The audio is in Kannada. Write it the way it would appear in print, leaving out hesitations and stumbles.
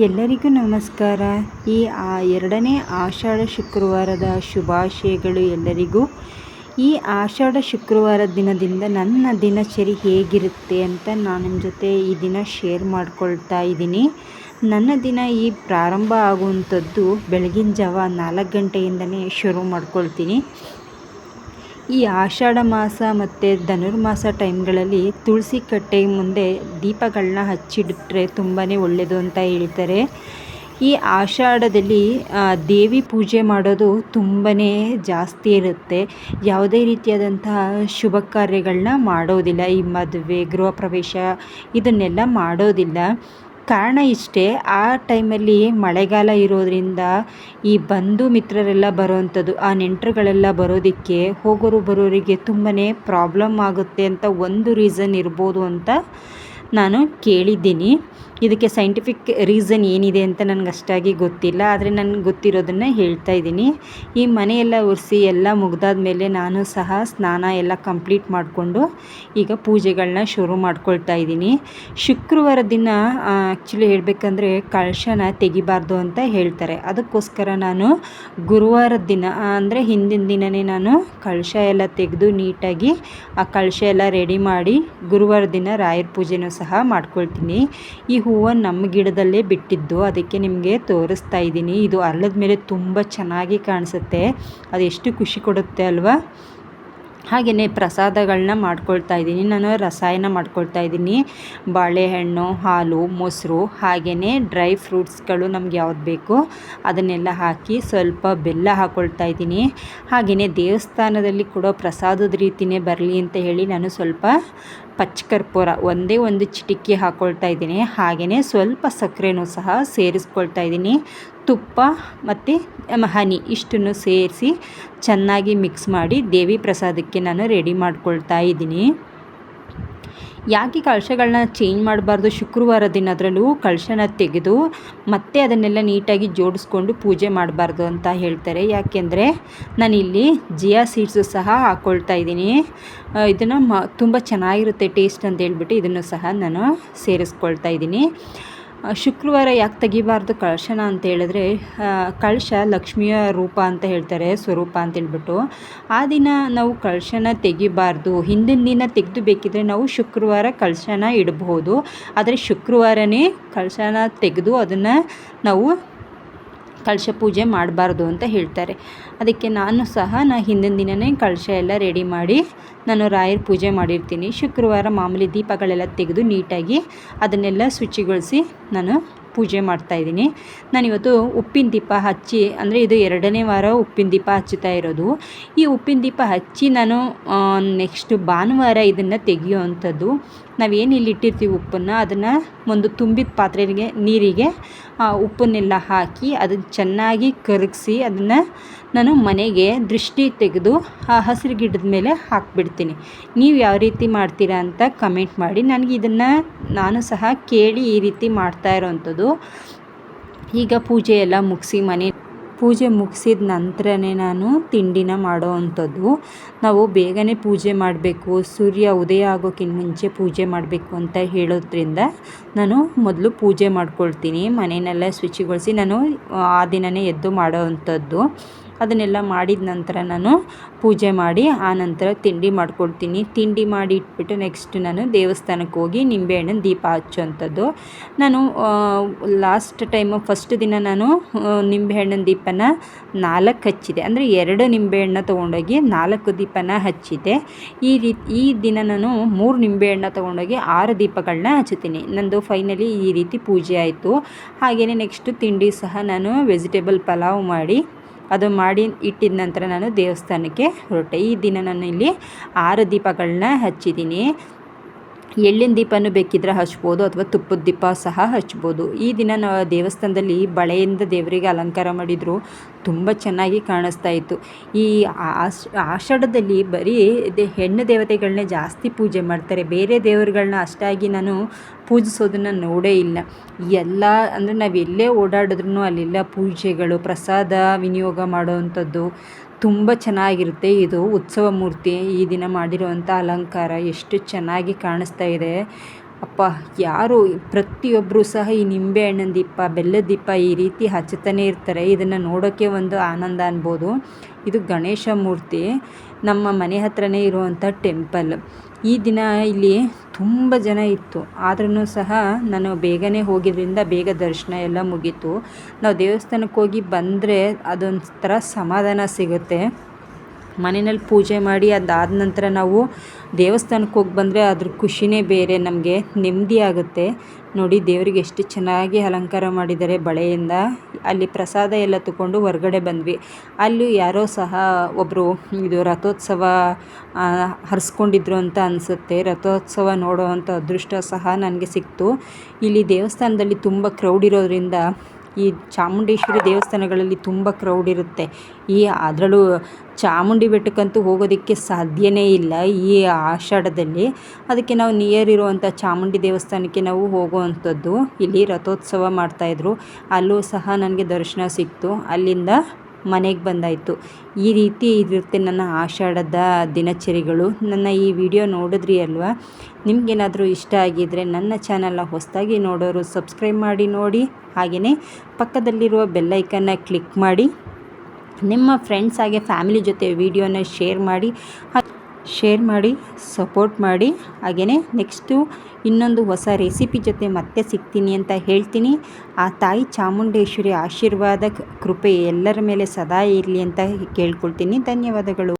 ಎಲ್ಲರಿಗೂ ನಮಸ್ಕಾರ. ಈ ಎರಡನೇ ಆಷಾಢ ಶುಕ್ರವಾರದ ಶುಭಾಶಯಗಳು ಎಲ್ಲರಿಗೂ. ಈ ಆಷಾಢ ಶುಕ್ರವಾರದ ದಿನದಿಂದ ನನ್ನ ದಿನಚರಿ ಹೇಗಿರುತ್ತೆ ಅಂತ ನಾನು ನಿಮ್ಮ ಜೊತೆ ಈ ದಿನ ಶೇರ್ ಮಾಡ್ಕೊಳ್ತಾ ಇದ್ದೀನಿ. ನನ್ನ ದಿನ ಈ ಪ್ರಾರಂಭ ಆಗುವಂಥದ್ದು ಬೆಳಗಿನ ಜಾವ 4 ಗಂಟೆಯಿಂದನೇ ಶುರು ಮಾಡ್ಕೊಳ್ತೀನಿ. ಈ ಆಷಾಢ ಮಾಸ ಮತ್ತು ಧನುರ್ಮಾಸ ಟೈಮ್ಗಳಲ್ಲಿ ತುಳಸಿ ಕಟ್ಟೆ ಮುಂದೆ ದೀಪಗಳನ್ನ ಹಚ್ಚಿಟ್ರೆ ತುಂಬಾ ಒಳ್ಳೆಯದು ಅಂತ ಹೇಳ್ತಾರೆ. ಈ ಆಷಾಢದಲ್ಲಿ ದೇವಿ ಪೂಜೆ ಮಾಡೋದು ತುಂಬಾ ಜಾಸ್ತಿ ಇರುತ್ತೆ. ಯಾವುದೇ ರೀತಿಯಾದಂತಹ ಶುಭ ಕಾರ್ಯಗಳನ್ನ ಮಾಡೋದಿಲ್ಲ. ಈ ಮದುವೆ, ಗೃಹ ಪ್ರವೇಶ ಇದನ್ನೆಲ್ಲ ಮಾಡೋದಿಲ್ಲ. ಕಾರಣ ಇಷ್ಟೇ, ಆ ಟೈಮಲ್ಲಿ ಮಳೆಗಾಲ ಇರೋದರಿಂದ ಈ ಬಂಧು ಮಿತ್ರರೆಲ್ಲ ಬರೋವಂಥದ್ದು, ಆ ನೆಂಟರುಗಳೆಲ್ಲ ಬರೋದಕ್ಕೆ ಹೋಗೋರು ಬರೋರಿಗೆ ತುಂಬಾ ಪ್ರಾಬ್ಲಮ್ ಆಗುತ್ತೆ ಅಂತ ಒಂದು ರೀಸನ್ ಇರ್ಬೋದು ಅಂತ ನಾನು ಕೇಳಿದ್ದೀನಿ. ಇದಕ್ಕೆ ಸೈಂಟಿಫಿಕ್ ರೀಸನ್ ಏನಿದೆ ಅಂತ ನನಗೆ ಅಷ್ಟಾಗಿ ಗೊತ್ತಿಲ್ಲ, ಆದರೆ ನನಗೆ ಗೊತ್ತಿರೋದನ್ನು ಹೇಳ್ತಾ ಇದ್ದೀನಿ. ಈ ಮನೆಯೆಲ್ಲ ಒರೆಸಿ ಎಲ್ಲ ಮುಗ್ದಾದ ಮೇಲೆ ನಾನು ಸಹ ಸ್ನಾನ ಎಲ್ಲ ಕಂಪ್ಲೀಟ್ ಮಾಡಿಕೊಂಡು ಈಗ ಪೂಜೆಗಳನ್ನ ಶುರು ಮಾಡ್ಕೊಳ್ತಾ ಇದ್ದೀನಿ. ಶುಕ್ರವಾರ ದಿನ ಆ್ಯಕ್ಚುಲಿ ಹೇಳಬೇಕಂದ್ರೆ ಕಳಶನ ತೆಗಿಬಾರ್ದು ಅಂತ ಹೇಳ್ತಾರೆ. ಅದಕ್ಕೋಸ್ಕರ ನಾನು ಗುರುವಾರದ ದಿನ ಅಂದರೆ ಹಿಂದಿನ ದಿನವೇ ನಾನು ಕಳಶ ಎಲ್ಲ ತೆಗೆದು ನೀಟಾಗಿ ಆ ಕಳಶ ಎಲ್ಲ ರೆಡಿ ಮಾಡಿ ಗುರುವಾರ ದಿನ ರಾಯರ ಪೂಜೆನೂ ಸಹ ಮಾಡ್ಕೊಳ್ತೀನಿ. ಈ ಹೂವು ನಮ್ಮ ಗಿಡದಲ್ಲೇ ಬಿಟ್ಟಿದ್ದು, ಅದಕ್ಕೆ ನಿಮಗೆ ತೋರಿಸ್ತಾ ಇದ್ದೀನಿ. ಇದು ಅರಳಿದ ಮೇಲೆ ತುಂಬ ಚೆನ್ನಾಗಿ ಕಾಣಿಸುತ್ತೆ, ಅದು ಎಷ್ಟು ಖುಷಿ ಕೊಡುತ್ತೆ ಅಲ್ವಾ. ಹಾಗೆಯೇ ಪ್ರಸಾದಗಳನ್ನ ಮಾಡ್ಕೊಳ್ತಾ ಇದ್ದೀನಿ. ನಾನು ರಸಾಯನ ಮಾಡ್ಕೊಳ್ತಾ ಇದ್ದೀನಿ. ಬಾಳೆಹಣ್ಣು, ಹಾಲು, ಮೊಸರು, ಹಾಗೆಯೇ ಡ್ರೈ ಫ್ರೂಟ್ಸ್ಗಳು ನಮ್ಗೆ ಯಾವ್ದು ಬೇಕೋ ಅದನ್ನೆಲ್ಲ ಹಾಕಿ ಸ್ವಲ್ಪ ಬೆಲ್ಲ ಹಾಕ್ಕೊಳ್ತಾ ಇದ್ದೀನಿ. ಹಾಗೆಯೇ ದೇವಸ್ಥಾನದಲ್ಲಿ ಕೊಡೋ ಪ್ರಸಾದದ ರೀತಿಯೇ ಬರಲಿ ಅಂತ ಹೇಳಿ ನಾನು ಸ್ವಲ್ಪ ಪಚ್ಚಕರ್ಪೂರ ಒಂದೇ ಒಂದು ಚಿಟಿಕೆ ಹಾಕ್ಕೊಳ್ತಾ ಇದ್ದೀನಿ. ಹಾಗೆಯೇ ಸ್ವಲ್ಪ ಸಕ್ಕರೆನೂ ಸಹ ಸೇರಿಸ್ಕೊಳ್ತಾ ಇದ್ದೀನಿ. ತುಪ್ಪ ಮತ್ತು ಹನಿ ಇಷ್ಟನ್ನು ಸೇರಿಸಿ ಚೆನ್ನಾಗಿ ಮಿಕ್ಸ್ ಮಾಡಿ ದೇವಿ ಪ್ರಸಾದಕ್ಕೆ ನಾನು ರೆಡಿ ಮಾಡ್ಕೊಳ್ತಾ ಇದ್ದೀನಿ. ಯಾಕೆ ಕಳಶಗಳನ್ನ ಚೇಂಜ್ ಮಾಡಬಾರ್ದು ಶುಕ್ರವಾರ ದಿನ, ಅದರಲ್ಲೂ ಕಳಶನ ತೆಗೆದು ಮತ್ತೆ ಅದನ್ನೆಲ್ಲ ನೀಟಾಗಿ ಜೋಡಿಸ್ಕೊಂಡು ಪೂಜೆ ಮಾಡಬಾರ್ದು ಅಂತ ಹೇಳ್ತಾರೆ. ಯಾಕೆಂದರೆ ನಾನಿಲ್ಲಿ ಜಿಯಾ ಸೀಡ್ಸು ಸಹ ಹಾಕ್ಕೊಳ್ತಾ ಇದ್ದೀನಿ. ಇದನ್ನು ತುಂಬ ಚೆನ್ನಾಗಿರುತ್ತೆ ಟೇಸ್ಟ್ ಅಂತ ಹೇಳ್ಬಿಟ್ಟು ಇದನ್ನು ಸಹ ನಾನು ಸೇರಿಸ್ಕೊಳ್ತಾ ಇದ್ದೀನಿ. ಶುಕ್ರವಾರ ಯಾಕೆ ತೆಗಿಬಾರ್ದು ಕಳಶನ ಅಂತ ಹೇಳಿದ್ರೆ, ಕಳಶ ಲಕ್ಷ್ಮಿಯ ರೂಪ ಅಂತ ಹೇಳ್ತಾರೆ, ಸ್ವರೂಪ ಅಂತ ಹೇಳ್ಬಿಟ್ಟು. ಆ ದಿನ ನಾವು ಕಳಶನ ತೆಗಿಬಾರ್ದು. ಹಿಂದಿನ ದಿನ ತೆಗೆದು ಬೇಕಿದ್ರೆ ನಾವು ಶುಕ್ರವಾರ ಕಳಶನ ಇಡಬಹುದು, ಆದರೆ ಶುಕ್ರವಾರನೇ ಕಳಶನ ತೆಗೆದು ಅದನ್ನು ನಾವು ಕಳಶ ಪೂಜೆ ಮಾಡಬಾರ್ದು ಅಂತ ಹೇಳ್ತಾರೆ. ಅದಕ್ಕೆ ನಾನು ಸಹ ಹಿಂದಿನ ದಿನವೇ ಕಳಶ ಎಲ್ಲ ರೆಡಿ ಮಾಡಿ ನಾನು ರಾಯರ ಪೂಜೆ ಮಾಡಿರ್ತೀನಿ. ಶುಕ್ರವಾರ ಮಾಮೂಲಿ ದೀಪಗಳೆಲ್ಲ ತೆಗೆದು ನೀಟಾಗಿ ಅದನ್ನೆಲ್ಲ ಶುಚಿಗೊಳಿಸಿ ನಾನು ಪೂಜೆ ಮಾಡ್ತಾಯಿದ್ದೀನಿ. ನಾನಿವತ್ತು ಉಪ್ಪಿನ ದೀಪ ಹಚ್ಚಿ, ಅಂದರೆ ಇದು 2ನೇ ವಾರ ಉಪ್ಪಿನ ದೀಪ ಹಚ್ಚುತ್ತಾ ಇರೋದು. ಈ ಉಪ್ಪಿನ ದೀಪ ಹಚ್ಚಿ ನಾನು ನೆಕ್ಸ್ಟ್ ಭಾನುವಾರ ಇದನ್ನು ತೆಗಿಯೋ ಅಂಥದ್ದು. ನಾವೇನು ಇಲ್ಲಿ ಇಟ್ಟಿರ್ತೀವಿ ಉಪ್ಪನ್ನು, ಅದನ್ನು ಒಂದು ತುಂಬಿದ ಪಾತ್ರೆಗೆ ನೀರಿಗೆ ಉಪ್ಪನ್ನೆಲ್ಲ ಹಾಕಿ ಅದನ್ನು ಚೆನ್ನಾಗಿ ಕರಗಿಸಿ ಅದನ್ನು ನಾನು ಮನೆಗೆ ದೃಷ್ಟಿ ತೆಗೆದು ಆ ಹಸಿರು ಗಿಡದ ಮೇಲೆ ಹಾಕಿಬಿಡ್ತೀನಿ. ನೀವು ಯಾವ ರೀತಿ ಮಾಡ್ತೀರಾ ಅಂತ ಕಮೆಂಟ್ ಮಾಡಿ. ನನಗೆ ಇದನ್ನು ನಾನು ಸಹ ಕೇಳಿ ಈ ರೀತಿ ಮಾಡ್ತಾ ಇರೋವಂಥದ್ದು. ಈಗ ಪೂಜೆ ಎಲ್ಲ ಮುಗಿಸಿ ಪೂಜೆ ಮುಗಿಸಿದ ನಂತರನೇ ನಾನು ತಿಂಡಿನ ಮಾಡೋ ಅಂಥದ್ದು. ನಾವು ಬೇಗನೆ ಪೂಜೆ ಮಾಡಬೇಕು, ಸೂರ್ಯ ಉದಯ ಆಗೋಕ್ಕಿಂತ ಮುಂಚೆ ಪೂಜೆ ಮಾಡಬೇಕು ಅಂತ ಹೇಳೋದ್ರಿಂದ ನಾನು ಮೊದಲು ಪೂಜೆ ಮಾಡ್ಕೊಳ್ತೀನಿ. ಮನೆಯನ್ನೆಲ್ಲ ಶುಚಿಗೊಳಿಸಿ ನಾನು ಆ ದಿನವೇ ಎದ್ದು ಮಾಡೋ ಅಂಥದ್ದು. ಅದನ್ನೆಲ್ಲ ಮಾಡಿದ ನಂತರ ನಾನು ಪೂಜೆ ಮಾಡಿ ಆ ನಂತರ ತಿಂಡಿ ಮಾಡ್ಕೊಳ್ತೀನಿ. ತಿಂಡಿ ಮಾಡಿ ಇಟ್ಬಿಟ್ಟು ನೆಕ್ಸ್ಟ್ ನಾನು ದೇವಸ್ಥಾನಕ್ಕೆ ಹೋಗಿ ನಿಂಬೆಹಣ್ಣಿನ ದೀಪ ಹಚ್ಚುವಂಥದ್ದು. ನಾನು ಲಾಸ್ಟ್ ಟೈಮು ಫಸ್ಟ್ ದಿನ ನಾನು ನಿಂಬೆಹಣ್ಣಿನ ದೀಪನ 4 ಹಚ್ಚಿದೆ, ಅಂದರೆ 2 ನಿಂಬೆಹಣ್ಣ ತೊಗೊಂಡೋಗಿ 4 ದೀಪನ ಹಚ್ಚಿದೆ. ಈ ದಿನ ನಾನು 3 ನಿಂಬೆಹಣ್ಣ ತೊಗೊಂಡೋಗಿ 6 ದೀಪಗಳನ್ನ ಹಚ್ಚುತ್ತೀನಿ. ನಂದು ಫೈನಲಿ ಈ ರೀತಿ ಪೂಜೆ ಆಯಿತು. ಹಾಗೆಯೇ ನೆಕ್ಸ್ಟು ತಿಂಡಿ ಸಹ ನಾನು ವೆಜಿಟೇಬಲ್ ಪಲಾವ್ ಮಾಡಿ ಅದು ಮಾಡಿ ಇಟ್ಟಿದ ನಂತರ ನಾನು ದೇವಸ್ಥಾನಕ್ಕೆ ಹೊರಟೆ. ಈ ದಿನ ನಾನು ಇಲ್ಲಿ 6 ದೀಪಗಳನ್ನ ಹಚ್ಚಿದ್ದೀನಿ. ಎಳ್ಳಿನ ದೀಪನೂ ಬೇಕಿದ್ರೆ ಹಚ್ಬೋದು, ಅಥವಾ ತುಪ್ಪದ ದೀಪ ಸಹ ಹಚ್ಬೋದು. ಈ ದಿನ ನಾವು ದೇವಸ್ಥಾನದಲ್ಲಿ ಬಳೆಯಿಂದ ದೇವರಿಗೆ ಅಲಂಕಾರ ಮಾಡಿದರು, ತುಂಬ ಚೆನ್ನಾಗಿ ಕಾಣಿಸ್ತಾ ಇತ್ತು. ಈ ಆಷಾಢದಲ್ಲಿ ಬರೀ ಹೆಣ್ಣು ದೇವತೆಗಳನ್ನೇ ಜಾಸ್ತಿ ಪೂಜೆ ಮಾಡ್ತಾರೆ. ಬೇರೆ ದೇವರುಗಳನ್ನ ಅಷ್ಟಾಗಿ ನಾನು ಪೂಜಿಸೋದನ್ನು ನೋಡೇ ಇಲ್ಲ. ಎಲ್ಲ ಅಂದರೆ ನಾವು ಎಲ್ಲೇ ಓಡಾಡಿದ್ರೂ ಅಲ್ಲೆಲ್ಲ ಪೂಜೆಗಳು, ಪ್ರಸಾದ ವಿನಿಯೋಗ ಮಾಡೋವಂಥದ್ದು ತುಂಬ ಚೆನ್ನಾಗಿರುತ್ತೆ. ಇದು ಉತ್ಸವ ಮೂರ್ತಿ ಈ ದಿನ ಮಾಡಿರುವಂಥ ಅಲಂಕಾರ ಎಷ್ಟು ಚೆನ್ನಾಗಿ ಕಾಣಿಸ್ತಾ ಇದೆ. ಅಪ್ಪ ಯಾರು ಪ್ರತಿಯೊಬ್ಬರು ಸಹ ಈ ನಿಂಬೆಹಣ್ಣಿನ ದೀಪ ಬೆಲ್ಲದ ದೀಪ ಈ ರೀತಿ ಹಚ್ಚುತ್ತಾನೆ ಇರ್ತಾರೆ. ಇದನ್ನು ನೋಡೋಕ್ಕೆ ಒಂದು ಆನಂದ ಅನ್ಬೋದು. ಇದು ಗಣೇಶ ಮೂರ್ತಿ ನಮ್ಮ ಮನೆ ಹತ್ರನೇ ಇರುವಂಥ ಟೆಂಪಲ್. ಈ ದಿನ ಇಲ್ಲಿ ತುಂಬ ಜನ ಇತ್ತು, ಆದ್ರೂ ಸಹ ನಾನು ಬೇಗನೆ ಹೋಗಿದ್ದರಿಂದ ಬೇಗ ದರ್ಶನ ಎಲ್ಲ ಮುಗೀತು. ನಾವು ದೇವಸ್ಥಾನಕ್ಕೆ ಹೋಗಿ ಬಂದರೆ ಅದೊಂಥರ ಸಮಾಧಾನ ಸಿಗುತ್ತೆ. ಮನೆಯಲ್ಲಿ ಪೂಜೆ ಮಾಡಿ ಅದಾದ ನಂತರ ನಾವು ದೇವಸ್ಥಾನಕ್ಕೆ ಹೋಗಿ ಬಂದರೆ ಅದ್ರ ಖುಷಿನೇ ಬೇರೆ, ನಮಗೆ ನೆಮ್ಮದಿ ಆಗುತ್ತೆ. ನೋಡಿ ದೇವರಿಗೆ ಎಷ್ಟು ಚೆನ್ನಾಗಿ ಅಲಂಕಾರ ಮಾಡಿದ್ದಾರೆ ಬಳೆಯಿಂದ. ಅಲ್ಲಿ ಪ್ರಸಾದ ಎಲ್ಲ ತಗೊಂಡು ಹೊರಗಡೆ ಬಂದ್ವಿ. ಅಲ್ಲಿ ಯಾರೋ ಸಹ ಒಬ್ಬರು ಇದು ರಥೋತ್ಸವ ಹರಿಸ್ಕೊಂಡಿದ್ರು ಅಂತ ಅನಿಸುತ್ತೆ. ರಥೋತ್ಸವ ನೋಡೋ ಅಂಥ ಅದೃಷ್ಟ ಸಹ ನನಗೆ ಸಿಕ್ತು. ಇಲ್ಲಿ ದೇವಸ್ಥಾನದಲ್ಲಿ ತುಂಬ ಕ್ರೌಡ್ ಇರೋದ್ರಿಂದ ಈ ಚಾಮುಂಡೇಶ್ವರಿ ದೇವಸ್ಥಾನಗಳಲ್ಲಿ ತುಂಬ ಕ್ರೌಡ್ ಇರುತ್ತೆ. ಅದರಲ್ಲೂ ಚಾಮುಂಡಿ ಬೆಟ್ಟಕ್ಕಂತೂ ಹೋಗೋದಕ್ಕೆ ಸಾಧ್ಯವೇ ಇಲ್ಲ ಈ ಆಷಾಢದಲ್ಲಿ. ಅದಕ್ಕೆ ನಾವು ನಿಯರ್ ಇರುವಂಥ ಚಾಮುಂಡಿ ದೇವಸ್ಥಾನಕ್ಕೆ ನಾವು ಹೋಗುವಂಥದ್ದು. ಇಲ್ಲಿ ರಥೋತ್ಸವ ಮಾಡ್ತಾಯಿದ್ರು, ಅಲ್ಲೂ ಸಹ ನನಗೆ ದರ್ಶನ ಸಿಕ್ತು. ಅಲ್ಲಿಂದ ಮನೆಗೆ ಬಂದಾಯಿತು. ಈ ರೀತಿ ಇರುತ್ತೆ ನನ್ನ ಆಷಾಢದ ದಿನಚರಿಗಳು. ನನ್ನ ಈ ವಿಡಿಯೋ ನೋಡಿದ್ರಿ ಅಲ್ವಾ? ನಿಮಗೇನಾದರೂ ಇಷ್ಟ ಆಗಿದ್ದರೆ ನನ್ನ ಚಾನಲ್ನ ಹೊಸದಾಗಿ ನೋಡೋರು ಸಬ್ಸ್ಕ್ರೈಬ್ ಮಾಡಿ ನೋಡಿ. ಹಾಗೆಯೇ ಪಕ್ಕದಲ್ಲಿರುವ ಬೆಲ್ಲೈಕನ್ನ ಕ್ಲಿಕ್ ಮಾಡಿ ನಿಮ್ಮ ಫ್ರೆಂಡ್ಸ್ ಹಾಗೆ ಫ್ಯಾಮಿಲಿ ಜೊತೆ ವಿಡಿಯೋನ ಶೇರ್ ಮಾಡಿ ಸಪೋರ್ಟ್ ಮಾಡಿ. ಹಾಗೆಯೇ ನೆಕ್ಸ್ಟು ಇನ್ನೊಂದು ಹೊಸ ರೆಸಿಪಿ ಜೊತೆ ಮತ್ತೆ ಸಿಗ್ತೀನಿ ಅಂತ ಹೇಳ್ತೀನಿ. ಆ ತಾಯಿ ಚಾಮುಂಡೇಶ್ವರಿ ಆಶೀರ್ವಾದ ಕೃಪೆ ಎಲ್ಲರ ಮೇಲೆ ಸದಾ ಇರಲಿ ಅಂತ ಕೇಳ್ಕೊಳ್ತೀನಿ. ಧನ್ಯವಾದಗಳು.